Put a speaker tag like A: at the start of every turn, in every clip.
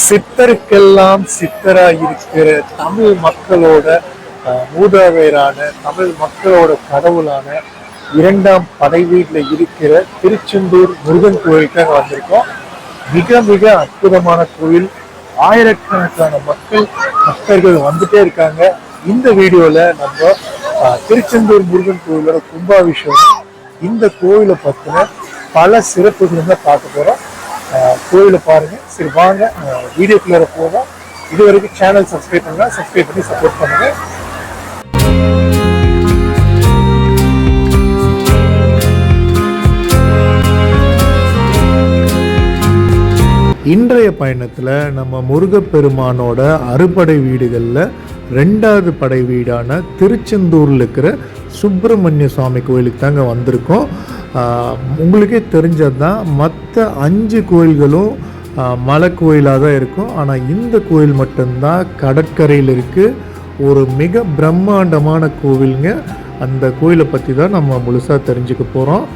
A: சித்தருக்கெல்லாம் சித்தராய் இருக்கிற தமிழ் மக்களோட மூதாதையரான தமிழ் மக்களோட கடவுளான இரண்டாம் படை வீட்டில் இருக்கிற திருச்செந்தூர் முருகன் கோயிலுக்காக வந்திருக்கோம். மிக மிக அற்புதமான கோயில். ஆயிரக்கணக்கான பக்தர்கள் வந்துட்டே இருக்காங்க. இந்த வீடியோல நம்ம திருச்செந்தூர் முருகன் கோயிலோட கும்பாபிஷேகம், இந்த கோயிலை பத்தின பல சிறப்புகளை பார்க்க போறோம். கோயிலை பாருங்க. சரி வாங்க வீடியோக்குள்ள போவோம். இது வரைக்கும் சேனல் சப்ஸ்கிரைப் பண்ணுங்க, சப்ஸ்கிரைப் பண்ணி சப்போர்ட் பண்ணுங்க. இன்றைய பயணத்தில் நம்ம முருகப்பெருமானோட அறுபடை வீடுகளில் 2வது படை வீடான திருச்செந்தூரில் இருக்கிற சுப்பிரமணிய சுவாமி கோயிலுக்கு தாங்க வந்திருக்கோம். உங்களுக்கே தெரிஞ்சது தான், மற்ற 5 கோயில்களும் மலை கோயிலாக தான் இருக்கும். ஆனால் இந்த கோயில் மட்டும்தான் கடற்கரையில் இருக்குது. ஒரு மிக பிரம்மாண்டமான கோவிலுங்க. அந்த கோயிலை பற்றி தான் நம்ம முழுசாக தெரிஞ்சுக்க போகிறோம்.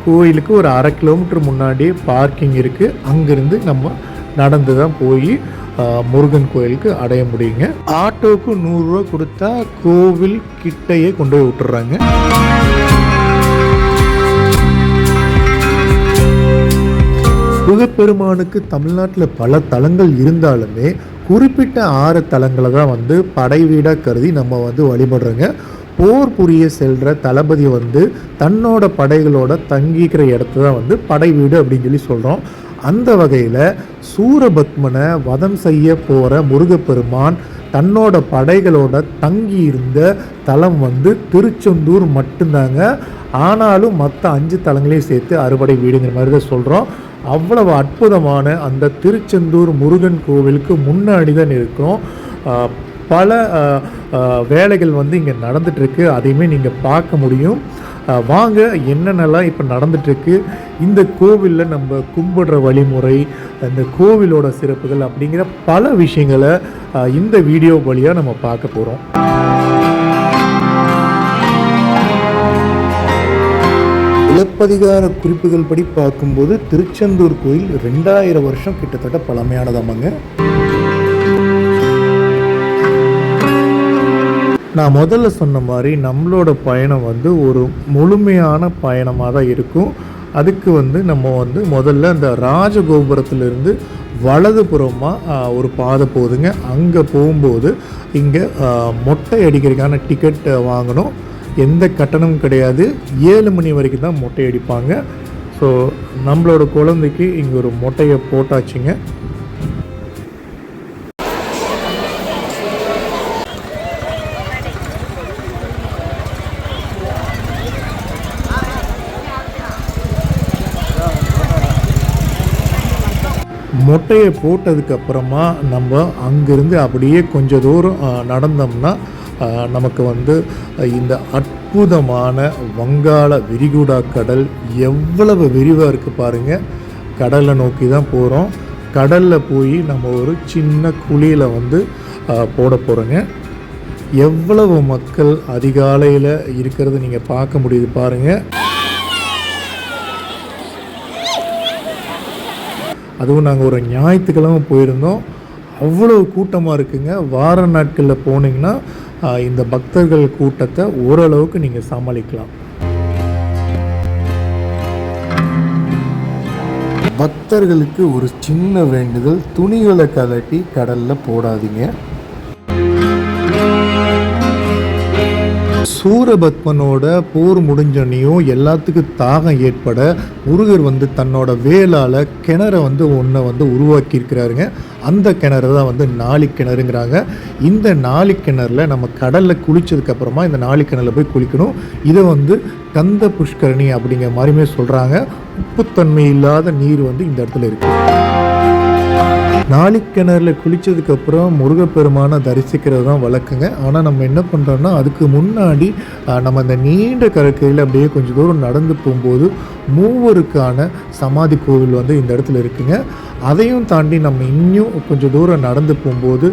A: கோயிலுக்கு ஒரு 1/2 கிலோமீட்டர் முன்னாடியே பார்க்கிங் இருக்குது. அங்கேருந்து நம்ம நடந்து தான் போய் முருகன் கோயிலுக்கு அடைய முடியுங்க. ஆட்டோவுக்கு 100 ரூபா கொடுத்தா கோவில் கிட்டையே கொண்டு போய் விட்டுறாங்க. முருகப்பெருமானுக்கு தமிழ்நாட்டில் பல தலங்கள் இருந்தாலுமே குறிப்பிட்ட 6 தலங்களை தான் படை வீடாக கருதி நம்ம வழிபடுறோங்க. போர் புரிய செல்கிற தளபதி தன்னோட படைகளோட தங்கிக்கிற இடத்த தான் படை வீடு அப்படின்னு சொல்லி சொல்கிறோம். அந்த வகையில் சூரபத்மனை வதம் செய்ய போகிற முருகப்பெருமான் தன்னோட படைகளோட தங்கி இருந்த தலம் திருச்செந்தூர் மட்டும்தாங்க. ஆனாலும் மற்ற 5 தலங்களையும் சேர்த்து அறுபடை வீடுங்கிற மாதிரி தான் சொல்கிறோம். அவ்வளவு அற்புதமான அந்த திருச்செந்தூர் முருகன் கோவிலுக்கு முன்னாடி தான் இருக்கிறோம். பல வேலைகள் இங்கே நடந்துகிட்ருக்கு. அதையுமே நீங்கள் பார்க்க முடியும். வாங்க என்னென்னலாம் இப்போ நடந்துகிட்ருக்கு, இந்த கோவிலில் நம்ம கும்பிடுற வழிமுறை, இந்த கோவிலோட சிறப்புகள் அப்படிங்கிற பல விஷயங்களை இந்த வீடியோ வழியாக நம்ம பார்க்க போகிறோம். சிலப்பதிகார குறிப்புகள் படி பார்க்கும்போது திருச்செந்தூர் கோயில் 2000 வருஷம் கிட்டத்தட்ட பழமையானதாமாங்க. நான் முதல்ல சொன்ன மாதிரி நம்மளோட பயணம் ஒரு முழுமையான பயணமாக தான் இருக்கும். அதுக்கு நம்ம முதல்ல அந்த ராஜகோபுரத்திலிருந்து வலதுபுறமாக ஒரு பாதை போகுதுங்க. அங்கே போகும்போது இங்கே மொட்டை அடிக்கிறதுக்கான டிக்கெட் வாங்கணும். எந்த கட்டணமும் கிடையாது. 7 மணி வரைக்கும் தான் மொட்டை அடிப்பாங்க. ஸோ நம்மளோட குழந்தைக்கு இங்கே ஒரு மொட்டையை போட்டாச்சுங்க. மொட்டையை போட்டதுக்கப்புறமா நம்ம அங்கேருந்து அப்படியே கொஞ்சம் தூரம் நடந்தோம்னா நமக்கு இந்த அற்புதமான வங்காள விரிகுடா கடல் எவ்வளவு விரிவாக இருக்குது பாருங்கள். கடலை நோக்கி தான் போகிறோம். கடலில் போய் நம்ம ஒரு சின்ன குழியில் போட போகிறோங்க. எவ்வளவு மக்கள் அதிகாலையில் இருக்கிறது நீங்கள் பார்க்க முடியுது பாருங்கள். அதுவும் நாங்கள் ஒரு ஞாயிற்றுக்கிழமை போயிருந்தோம். அவ்வளோ கூட்டமாக இருக்குங்க. வார நாட்களில் போனீங்கன்னா இந்த பக்தர்கள் கூட்டத்தை ஓரளவுக்கு நீங்கள் சமாளிக்கலாம். பக்தர்களுக்கு ஒரு சின்ன வேண்டுதல், துணிகளை கலட்டி கடலில் போடாதீங்க. சூரபத்மனோட போர் முடிஞ்சோன்னையும் எல்லாத்துக்கும் தாகம் ஏற்பட முருகர் தன்னோட வேலால் கிணறை ஒன்றை உருவாக்கியிருக்கிறாருங்க. அந்த கிணறு தான் நாளிக்கிணறுங்கிறாங்க. இந்த நாளிக்கிணறில் நம்ம கடலில் குளித்ததுக்கப்புறமா இந்த நாளிக்கிணறில் போய் குளிக்கணும். இதை கந்த புஷ்கரணி அப்படிங்கிற மாதிரியுமே சொல்கிறாங்க. உப்புத்தன்மை இல்லாத நீர் இந்த இடத்துல இருக்குது. நாளிக்கிணறில் குளித்ததுக்கப்புறம் முருகப்பெருமானை தரிசிக்கிறது தான் வழக்குங்க. ஆனால் நம்ம என்ன பண்ணுறோன்னா, அதுக்கு முன்னாடி நம்ம அந்த நீண்ட கடற்கரையில் அப்படியே கொஞ்சம் தூரம் நடந்து போகும்போது மூவருக்கான சமாதி கோவில் இந்த இடத்துல இருக்குங்க. அதையும் தாண்டி நம்ம இன்னும் கொஞ்சம் தூரம் நடந்து போகும்போது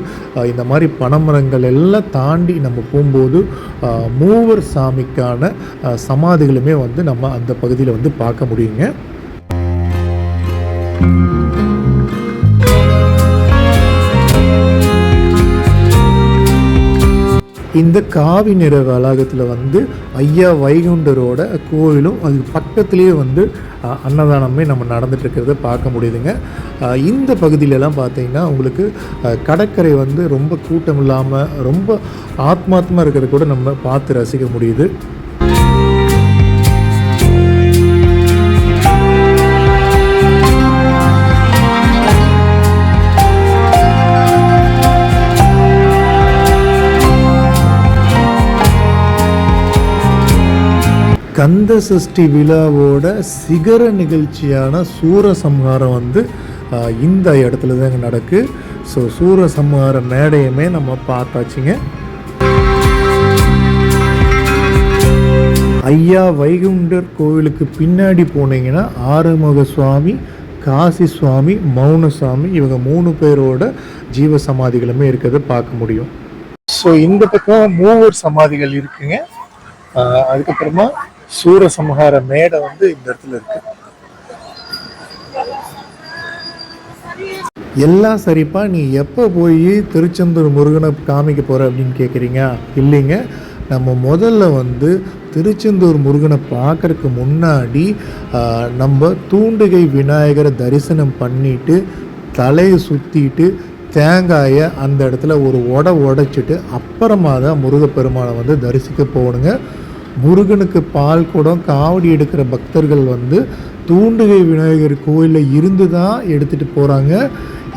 A: இந்த மாதிரி பனைமரங்கள் எல்லாம் தாண்டி நம்ம போகும்போது மூவர் சாமிக்கான சமாதிகளுமே நம்ம அந்த பகுதியில் பார்க்க முடியுங்க. இந்த காவி நிற வளாகத்தில் வந்து ஐயா வைகுண்டரோட கோவிலும் அதுக்கு பக்கத்துலேயே வந்து அன்னதானமே நம்ம நடந்துட்டுருக்கிறத பார்க்க முடியுதுங்க. இந்த பகுதியிலலாம் பார்த்திங்கன்னா உங்களுக்கு கடற்கரை வந்து ரொம்ப கூட்டம் இல்லாமல் ரொம்ப ஆத்மாத்மா இருக்கிறத கூட நம்ம பார்த்து ரசிக்க முடியுது. கந்த சஷ்டி விழாவோட சிகர நிகழ்ச்சியான சூரசம்ஹாரம் வந்து இந்த இடத்துல தாங்க நடக்கு. ஸோ சூரசம்ஹார மேடையுமே நம்ம பார்த்தாச்சுங்க. ஐயா வைகுண்டர் கோவிலுக்கு பின்னாடி போனீங்கன்னா ஆறுமுக சுவாமி, காசி சுவாமி, மௌனசாமி இவங்க 3 பேரோட ஜீவ சமாதிகளுமே இருக்கிறத பார்க்க முடியும். ஸோ இந்த பக்கம் 3 சமாதிகள் இருக்குங்க. அதுக்கப்புறமா சூரசம்ஹார மேடை வந்து இந்த இடத்துல இருக்கு. எல்லாம் சரிப்பா, நீ எப்போ போய் திருச்செந்தூர் முருகனை காமிக்க போகிற அப்படின்னு கேட்குறீங்க. இல்லைங்க, நம்ம முதல்ல வந்து திருச்செந்தூர் முருகனை பார்க்கறதுக்கு முன்னாடி நம்ம தூண்டுகை விநாயகரை தரிசனம் பண்ணிட்டு தலையை சுற்றிட்டு தேங்காயை அந்த இடத்துல ஒரு உடைச்சிட்டு அப்புறமா தான் முருகப்பெருமானை வந்து தரிசிக்க போகணுங்க. முருகனுக்கு பால் குடம் காவடி எடுக்கிற பக்தர்கள் வந்து தூண்டுகை விநாயகர் கோயிலில் இருந்து தான் எடுத்துகிட்டு போகிறாங்க.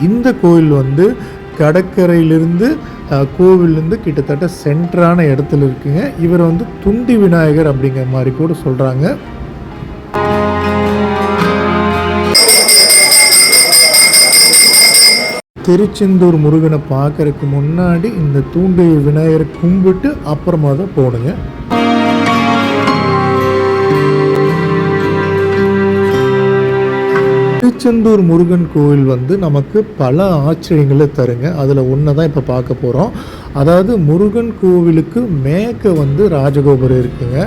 A: இந்த கோயில் வந்து கடற்கரையிலிருந்து கோவிலேருந்து கிட்டத்தட்ட சென்டரான இடத்துல இருக்குங்க. இவர் வந்து துண்டி விநாயகர் அப்படிங்கிற மாதிரி கூட சொல்கிறாங்க. திருச்செந்தூர் முருகனை பார்க்கறதுக்கு முன்னாடி இந்த தூண்டி விநாயகரை கும்பிட்டு அப்புறமா தான் போகணுங்க. திருச்செந்தூர் முருகன் கோவில் வந்து நமக்கு பல ஆச்சரியங்களை தருங்க. அதில் ஒன்று தான் இப்போ பார்க்க போகிறோம். அதாவது முருகன் கோவிலுக்கு மேற்க வந்து ராஜகோபுரம் இருக்குங்க.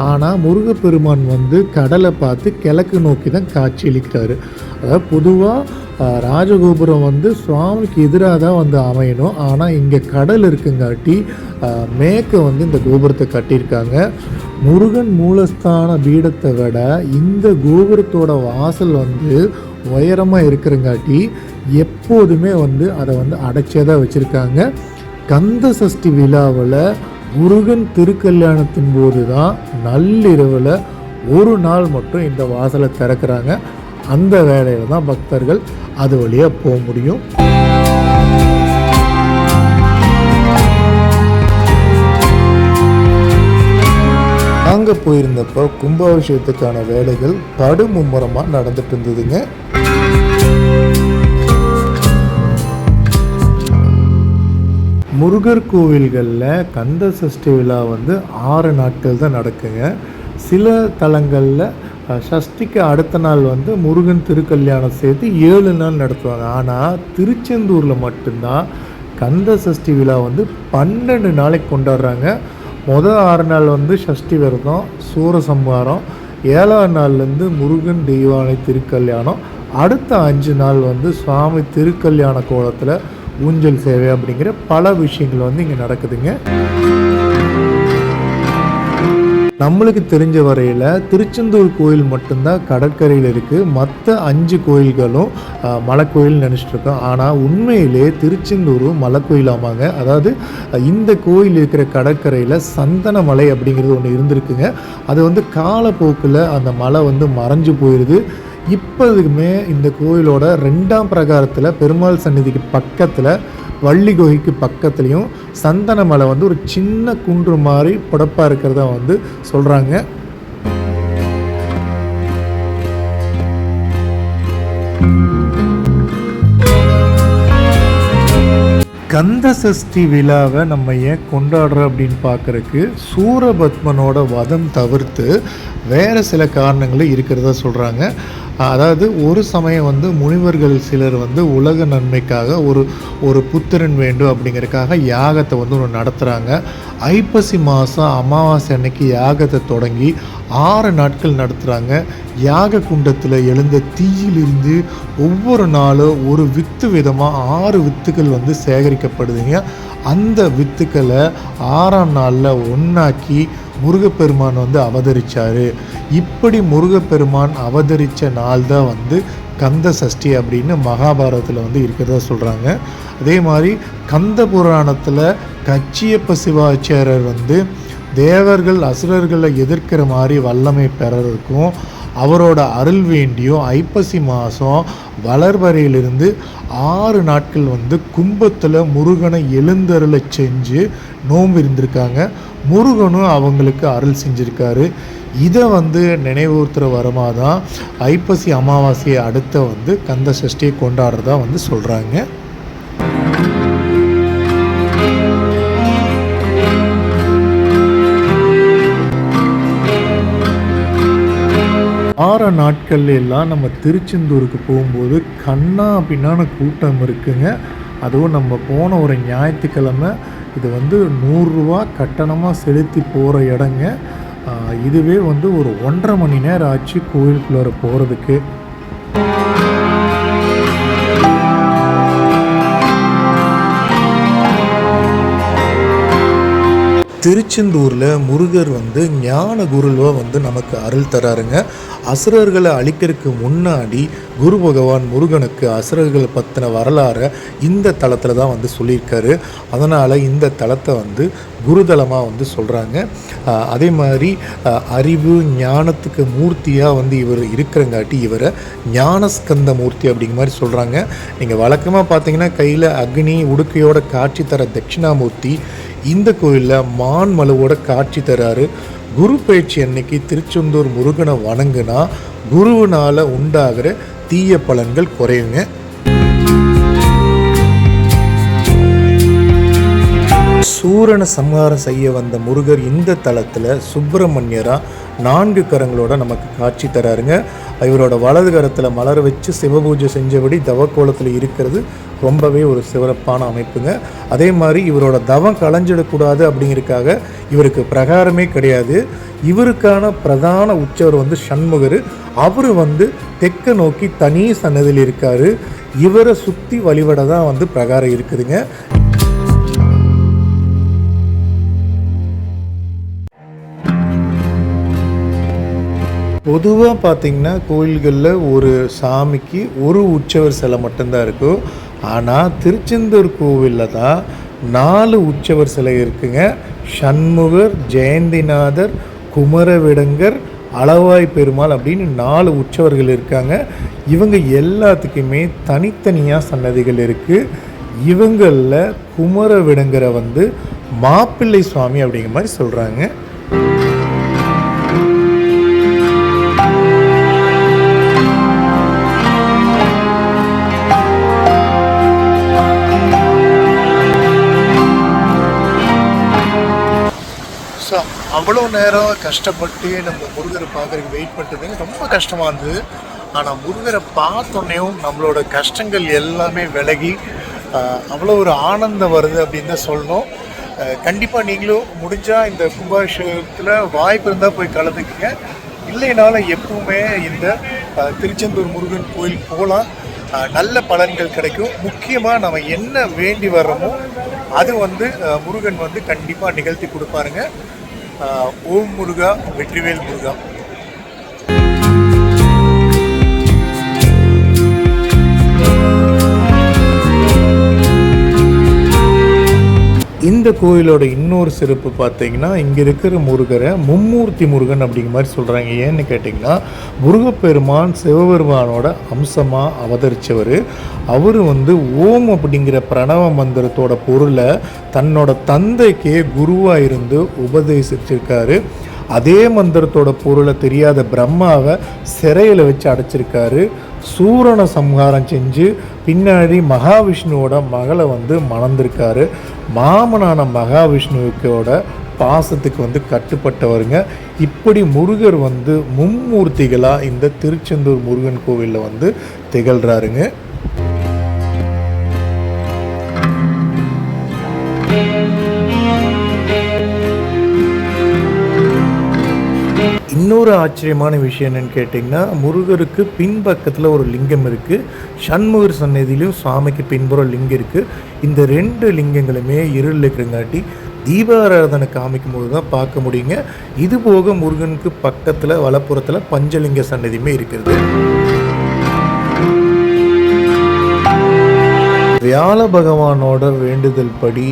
A: ஆனால் முருகப்பெருமான் வந்து கடலை பார்த்து கிழக்கு நோக்கி தான் காட்சியளிக்கிறாரு. அதாவது பொதுவாக ராஜகோபுரம் வந்து சுவாமிக்கு எதிராக தான் வந்து அமையணும். ஆனால் இங்கே கடல் இருக்குங்காட்டி மேற்க வந்து இந்த கோபுரத்தை கட்டியிருக்காங்க. முருகன் மூலஸ்தான பீடத்தை விட இந்த கோபுரத்தோட வாசல் வந்து உயரமாக இருக்கிறங்காட்டி எப்போதுமே வந்து அதை வந்து அடைச்சே தான் வச்சுருக்காங்க. கந்த சஷ்டி விழாவில் முருகன் திருக்கல்யாணத்தின் போது தான் நள்ளிரவில் ஒரு நாள் மட்டும் இந்த வாசலை திறக்கிறாங்க. அந்த வேளையில் தான் பக்தர்கள் அது வழியாக போக முடியும். அங்கே போயிருந்தப்போ கும்பாபிஷேகத்துக்கான வேலைகள் மும்முரமாக நடந்துட்டு இருந்ததுங்க. முருகர் கோவில்களில் கந்த சஷ்டி விழா வந்து 6 நாட்கள் தான் நடக்குங்க. சில தலங்களில் சஷ்டிக்கு அடுத்த நாள் வந்து முருகன் திருக்கல்யாணம் சேர்த்து 7 நாள் நடத்துவாங்க. ஆனால் திருச்செந்தூரில் மட்டும்தான் கந்த சஷ்டி விழா வந்து 12 நாளைக்கு கொண்டாடுறாங்க. முதல் 6 நாள் வந்து சஷ்டி விரதம், சூரசம்ஹாரம், 7ஆம் நாள்லேருந்து முருகன் தெய்வானை திருக்கல்யாணம், அடுத்த 5 நாள் வந்து சுவாமி திருக்கல்யாண கோலத்தில் ஊஞ்சல் சேவை அப்படிங்கிற பல விஷயங்கள் வந்து இங்கே நடக்குதுங்க. நம்மளுக்கு தெரிஞ்ச வரையில் திருச்செந்தூர் கோயில் மட்டும்தான் கடற்கரையில் இருக்குது. மற்ற 5 கோயில்களும் மலை கோயில் நினச்சிட்ருக்கோம். ஆனால் உண்மையிலே திருச்செந்தூரும் மலை கோயிலாமாங்க. அதாவது இந்த கோயில் இருக்கிற கடற்கரையில் சந்தன மலை அப்படிங்கிறது ஒன்று இருந்திருக்குங்க. அது வந்து காலப்போக்கில் அந்த மலை வந்து மறைஞ்சு போயிடுது. இப்போதுக்குமே இந்த கோயிலோட 2ஆம் பிரகாரத்தில் பெருமாள் சந்நிதிக்கு பக்கத்தில் வள்ளி குகைக்கு பக்கத்துலேயும் சந்தன மலை வந்து ஒரு சின்ன குன்று மாதிரி புடப்பாக இருக்கிறதா வந்து சொல்கிறாங்க. கந்த சஷ்டி விழாவை நம்ம ஏன் கொண்டாடுறோம் அப்படின்னு பார்க்குறதுக்கு சூரபத்மனோட வதம் தவிர்த்து வேறு சில காரணங்களும் இருக்கிறதா சொல்கிறாங்க. அதாவது ஒரு சமயம் வந்து முனிவர்கள் சிலர் வந்து உலக நன்மைக்காக ஒரு புத்திரன் வேண்டும் அப்படிங்கிறதுக்காக யாகத்தை வந்து ஒன்று நடத்துகிறாங்க. ஐப்பசி மாதம் அமாவாசை அன்னைக்கு யாகத்தை தொடங்கி 6 நாட்கள் நடத்துகிறாங்க. யாக குண்டத்தில் எழுந்த தீயிலிருந்து ஒவ்வொரு நாளும் ஒரு வித்து விதமாக 6 வித்துக்கள் வந்து சேகரிக்கப்படுதுங்க. அந்த வித்துக்களை 6ஆம் நாளில் ஒன்றாக்கி முருகப்பெருமான் வந்து அவதரித்தார். இப்படி முருகப்பெருமான் அவதரித்த நாள் தான் வந்து கந்த சஷ்டி அப்படின்னு மகாபாரதத்தில் வந்து இருக்கிறதா சொல்கிறாங்க. அதே மாதிரி கந்த புராணத்தில் கச்சியப்ப சிவாச்சாரியர் வந்து தேவர்கள் அசுரர்களை எதிர்க்கிற மாதிரி வல்லமை பெறறதுக்கும் அவரோட அருள் வேண்டியும் ஐப்பசி மாதம் வளர்வரையிலிருந்து 6 நாட்கள் வந்து கும்பத்தில் முருகனை எழுந்தருளை செஞ்சு நோன்பு இருந்திருக்காங்க. முருகனும் அவங்களுக்கு அருள் செஞ்சுருக்காரு. இதை வந்து நினைவுறுத்துகிற வரமாக தான் ஐப்பசி அமாவாசையை அடுத்த வந்து கந்த சஷ்டியை கொண்டாடுறதா வந்து சொல்கிறாங்க. ஆறு நாட்கள்ல எல்லாம் நம்ம திருச்செந்தூருக்கு போகும்போது கண்ணா அப்படின்னா கூட்டம் இருக்குங்க. அதுவும் நம்ம போன ஒரு ஞாயிற்றுக்கிழமை இது வந்து 100 ரூபா கட்டணமாக செலுத்தி போகிற இடங்க. இதுவே வந்து ஒரு 1.5 மணி நேரம் ஆச்சு கோயிலுக்குள்ளார போகிறதுக்கு. திருச்செந்தூரில் முருகர் வந்து ஞான குருவாக வந்து நமக்கு அருள் தராருங்க. அசுரர்களை அழிக்கிறதுக்கு முன்னாடி குரு பகவான் முருகனுக்கு அசுரர்கள் பற்றின வரலாறை இந்த தலத்தில் தான் வந்து சொல்லியிருக்காரு. அதனால் இந்த தலத்தை வந்து குருதலமாக வந்து சொல்கிறாங்க. அதே மாதிரி அறிவு ஞானத்துக்கு மூர்த்தியாக வந்து இவர் இருக்கிறங்காட்டி இவரை ஞானஸ்கந்த மூர்த்தி அப்படிங்கிற மாதிரி சொல்கிறாங்க. நீங்கள் வழக்கமாக பார்த்தீங்கன்னா கையில் அக்னி உடுக்கையோட காட்சி தர தட்சிணாமூர்த்தி இந்த கோயிலில் மான் மலுவோட காட்சி தராரு. குரு பயிற்சி அன்னைக்கு திருச்செந்தூர் முருகனை வணங்குனா குருவினால் உண்டாகிற தீய பலன்கள் குறையுங்க. சூரனை சம்ஹாரம் செய்ய வந்த முருகர் இந்த தலத்தில் சுப்பிரமணியராக 4 கரங்களோட நமக்கு காட்சி தராருங்க. இவரோட வலது கரத்தில் மலர் வச்சு சிவபூஜை செஞ்சபடி தவக்கோலத்தில் இருக்கிறது ரொம்பவே ஒரு சிறப்பான அமைப்புங்க. அதே மாதிரி இவரோட தவம் களைஞ்சிடக்கூடாது அப்படிங்கிறதுக்காக இவருக்கு பிரகாரமே கிடையாது. இவருக்கான பிரதான உற்சவர் வந்து சண்முகர். அவர் வந்து தெற்க நோக்கி தனி சன்னதியில் இருக்கார். இவரை சுற்றி வழிபட தான் வந்து பிரகாரம் இருக்குதுங்க. பொதுவாக பார்த்திங்கன்னா கோயில்களில் ஒரு சாமிக்கு ஒரு உற்சவர் சிலை மட்டும்தான் இருக்கும். ஆனால் திருச்செந்தூர் கோவிலில் தான் 4 உற்சவர் சிலை இருக்குங்க. சண்முகர், ஜெயந்திநாதர், குமரவிடங்கர், அளவாய் பெருமாள் அப்படின்னு 4 உற்சவர்கள் இருக்காங்க. இவங்க எல்லாத்துக்குமே தனித்தனியாக சன்னதிகள் இருக்குது. இவங்களில் குமரவிடங்கரை வந்து மாப்பிள்ளை சுவாமி அப்படிங்கிற மாதிரி சொல்கிறாங்க. அவ்வளோ நேரம் கஷ்டப்பட்டு நம்ம முருகரை பார்க்குறதுக்கு வெயிட் பண்ணுறதுங்க ரொம்ப கஷ்டமாக இருந்தது. ஆனால் முருகரை பார்த்தோன்னையும் நம்மளோட கஷ்டங்கள் எல்லாமே விலகி அவ்வளோ ஒரு ஆனந்தம் வருது அப்படின்னு தான் சொல்லணும். கண்டிப்பாக நீங்களும் முடிஞ்சால் இந்த கும்பாபிஷேகத்தில் வாய்ப்பு இருந்தால் போய் கலந்துக்குங்க. இல்லைனாலும் எப்பவுமே இந்த திருச்செந்தூர் முருகன் கோயில் போகலாம். நல்ல பலன்கள் கிடைக்கும். முக்கியமாக நம்ம என்ன வேண்டி வர்றோமோ அது வந்து முருகன் வந்து கண்டிப்பாக நிகழ்த்தி கொடுப்பாருங்க. ஓம் முருகா, வெற்றிவேல் முருகா. இந்த கோயிலோட இன்னொரு சிறப்பு பார்த்தீங்கன்னா இங்கே இருக்கிற முருகரை மும்மூர்த்தி முருகன் அப்படிங்கிற மாதிரி சொல்கிறாங்க. ஏன்னு கேட்டிங்கன்னா முருகப்பெருமான் சிவபெருமானோட அம்சமாக அவதரித்தவர். அவர் வந்து ஓம் அப்படிங்கிற பிரணவ மந்திரத்தோட பொருளை தன்னோட தந்தைக்கே குருவாக இருந்து உபதேசிச்சிருக்காரு. அதே மந்திரத்தோட பொருளை தெரியாத பிரம்மாவை சிறையில் வச்சு அடைச்சிருக்காரு. சூரனை சம்ஹாரம் செஞ்சு பின்னாடி மகாவிஷ்ணுவோட மகளை வந்து மணந்திருக்காரு. மாமனான மகாவிஷ்ணுவோட பாசத்துக்கு வந்து கட்டுப்பட்டவருங்க. இப்படி முருகர் வந்து மும்மூர்த்திகளாக இந்த திருச்செந்தூர் முருகன் கோவிலில் வந்து திகழ்கிறாருங்க. இன்னொரு ஆச்சரியமான விஷயம் என்னென்னு கேட்டிங்கன்னா, முருகருக்கு பின்பக்கத்தில் ஒரு லிங்கம் இருக்குது. சண்முகர் சன்னதியிலும் சுவாமிக்கு பின்புறம் லிங்கம் இருக்குது. இந்த 2 லிங்கங்களுமே இருளில் இருக்கிறங்காட்டி தீபாராதனை காமிக்கும்போது தான் பார்க்க முடியுங்க. இது போக முருகனுக்கு பக்கத்தில் வலப்புறத்தில் பஞ்சலிங்க சன்னதியுமே இருக்கிறது. வியாழ பகவானோட வேண்டுதல் படி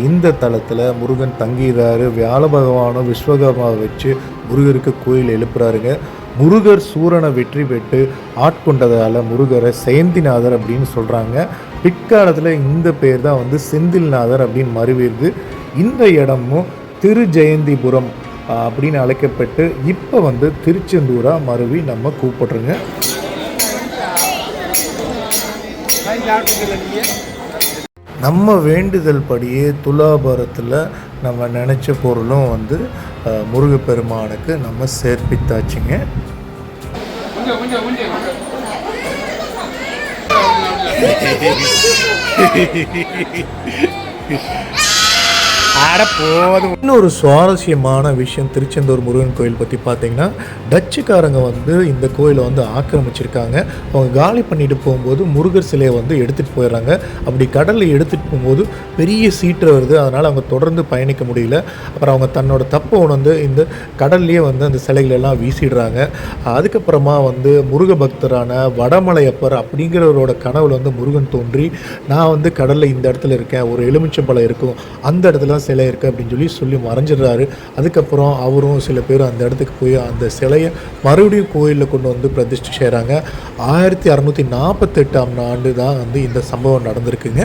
A: இந்த தலத்தில் முருகன் தங்கிடுறாரு. வியாழ பகவானும் விஸ்வகர்மாவை வச்சு முருகருக்கு கோயில் எழுப்புறாருங்க. முருகர் சூரனை வெற்றி பெற்று ஆட்கொண்டதால் முருகரை சேந்திநாதர் அப்படின்னு சொல்கிறாங்க. பிற்காலத்தில் இந்த பேர் தான் வந்து செந்தில்நாதர் அப்படின்னு மறுவிடுது. இந்த இடமும் திருஜெயந்திபுரம் அப்படின்னு அழைக்கப்பட்டு இப்போ வந்து திருச்செந்தூராக மறுவி நம்ம கூப்பிட்றோங்க. நம்ம வேண்டுதல் படியே துலாபாரத்தில் நம்ம நினச்ச பொருளும் வந்து முருகப்பெருமானுக்கு நம்ம சேர்ப்பித்தாச்சுங்க. இன்னொரு சுவாரஸ்யமான விஷயம் திருச்செந்தூர் முருகன் கோயில் பற்றி பார்த்தீங்கன்னா, டச்சுக்காரங்க வந்து இந்த கோயிலை வந்து ஆக்கிரமிச்சிருக்காங்க. அவங்க காலி பண்ணிட்டு போகும்போது முருகர் சிலையை வந்து எடுத்துகிட்டு போயிடுறாங்க. அப்படி கடலில் எடுத்துகிட்டு போகும்போது பெரிய சீற்று வருது. அதனால் அவங்க தொடர்ந்து பயணிக்க முடியல. அப்புறம் அவங்க தன்னோட தப்பை உணர்ந்து இந்த கடல்லையே வந்து அந்த சிலைகளெல்லாம் வீசிடுறாங்க. அதுக்கப்புறமா வந்து முருக பக்தரான வடமலையப்பர் அப்படிங்கிறவரோட கனவுல வந்து முருகன் தோன்றி, நான் வந்து கடலில் இந்த இடத்துல இருக்கேன், ஒரு எலுமிச்சம்பழம் இருக்கும், அந்த இடத்துல சிலை இருக்குது அப்படின்னு சொல்லி மறைஞ்சிடுறாரு. அதுக்கப்புறம் அவரும் சில பேர் அந்த இடத்துக்கு போய் அந்த சிலையை மறுபடியும் கோயிலில் கொண்டு வந்து பிரதிஷ்டை செய்கிறாங்க. 1648ஆம் ஆண்டு தான் வந்து இந்த சம்பவம் நடந்திருக்குங்க.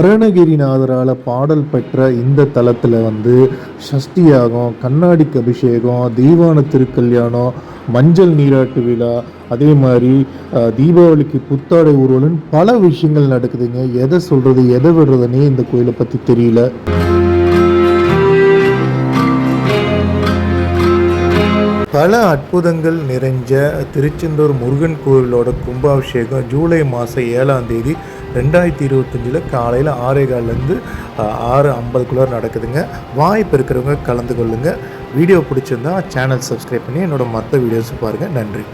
A: அருணகிரிநாதரால் பாடல் பெற்ற இந்த தலத்தில் வந்து சஷ்டி யாகம், கண்ணாடிக்கு அபிஷேகம், தீவான திருக்கல்யாணம், மஞ்சள் நீராட்டு விழா, அதே மாதிரி தீபாவளிக்கு புத்தாடை ஊர்வலம் பல விஷயங்கள் நடக்குதுங்க. எதை சொல்கிறது எதை விடுறதுனே இந்த கோயிலை பற்றி தெரியல. பல அற்புதங்கள் நிறைஞ்ச திருச்செந்தூர் முருகன் கோவிலோட கும்பாபிஷேகம் ஜூலை மாதம் 7ஆம் தேதி 2025 காலையில் 6:15 6:50 நடக்குதுங்க. வாய்ப்பு இருக்கிறவங்க கலந்து கொள்ளுங்கள். வீடியோ பிடிச்சிருந்தா சேனல் சப்ஸ்கிரைப் பண்ணி என்னோடய மற்ற வீடியோஸ் பாருங்கள். நன்றி.